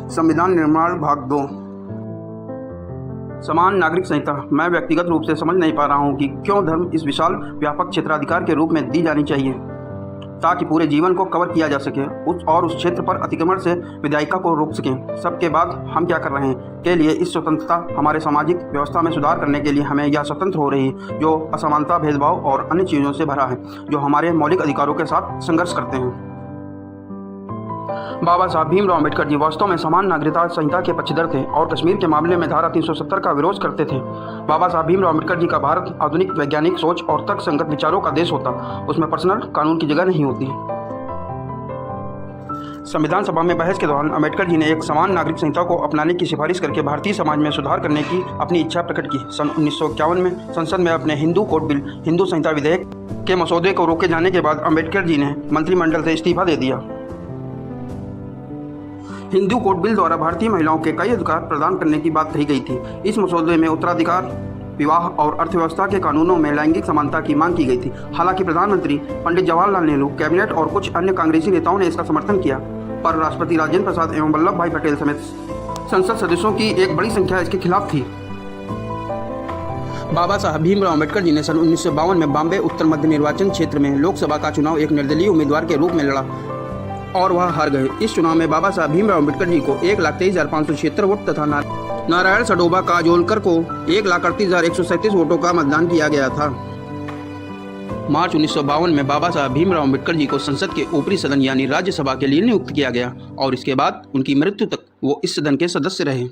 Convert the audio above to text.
संविधान निर्माण भाग 2। समान नागरिक संहिता। मैं व्यक्तिगत रूप से समझ नहीं पा रहा हूँ कि क्यों धर्म इस विशाल व्यापक क्षेत्राधिकार के रूप में दी जानी चाहिए ताकि पूरे जीवन को कवर किया जा सके उस क्षेत्र पर अतिक्रमण से विधायिका को रोक सकें। सबके बाद हम क्या कर रहे हैं के लिए इस स्वतंत्रता हमारे सामाजिक व्यवस्था में सुधार करने के लिए हमें यह स्वतंत्र हो रही जो असमानता, भेदभाव और अन्य चीज़ों से भरा है जो हमारे मौलिक अधिकारों के साथ संघर्ष करते हैं। बाबा साहब भीमराव अम्बेडकर जी वास्तव में समान नागरिकता संहिता के पक्षधर थे और कश्मीर के मामले में धारा 370 का विरोध करते थे। बाबा साहब भीमराव अम्बेडकर जी का भारत आधुनिक वैज्ञानिक सोच और तर्कसंगत विचारों का देश होता, उसमें पर्सनल कानून की जगह नहीं होती। संविधान सभा में बहस के दौरान अम्बेडकर जी ने एक समान नागरिक संहिता को अपनाने की सिफारिश करके भारतीय समाज में सुधार करने की अपनी इच्छा प्रकट की। सन 1951 में संसद में अपने हिंदू कोड बिल हिंदू संहिता विधेयक के मसौदे को रोके जाने के बाद अम्बेडकर जी ने मंत्रिमंडल से इस्तीफा दे दिया। हिंदू कोड बिल द्वारा भारतीय महिलाओं के कई अधिकार प्रदान करने की बात कही गई थी। इस मसौदे में उत्तराधिकार, विवाह और अर्थव्यवस्था के कानूनों में लैंगिक समानता की मांग की गई थी। हालांकि प्रधानमंत्री पंडित जवाहरलाल नेहरू, कैबिनेट और कुछ अन्य कांग्रेसी नेताओं ने इसका समर्थन किया, पर राष्ट्रपति राजेंद्र प्रसाद एवं वल्लभ भाई पटेल समेत संसद सदस्यों की एक बड़ी संख्या इसके खिलाफ थी। बाबा साहब भीमराव अम्बेडकर जी ने सन 1952 में बॉम्बे उत्तर मध्य निर्वाचन क्षेत्र में लोकसभा का चुनाव एक निर्दलीय उम्मीदवार के रूप में लड़ा और वह हार गए। इस चुनाव में बाबा साहब भीमराव अम्बेडकर जी को 1,23,576 वोट तथा नारायण सडोबा काजोलकर को 1,38,137 वोटों का मतदान किया गया था। मार्च 1952 में बाबा साहब भीमराव अम्बेडकर जी को संसद के ऊपरी सदन यानी राज्यसभा के लिए नियुक्त किया गया और इसके बाद उनकी मृत्यु तक वो इस सदन के सदस्य रहे।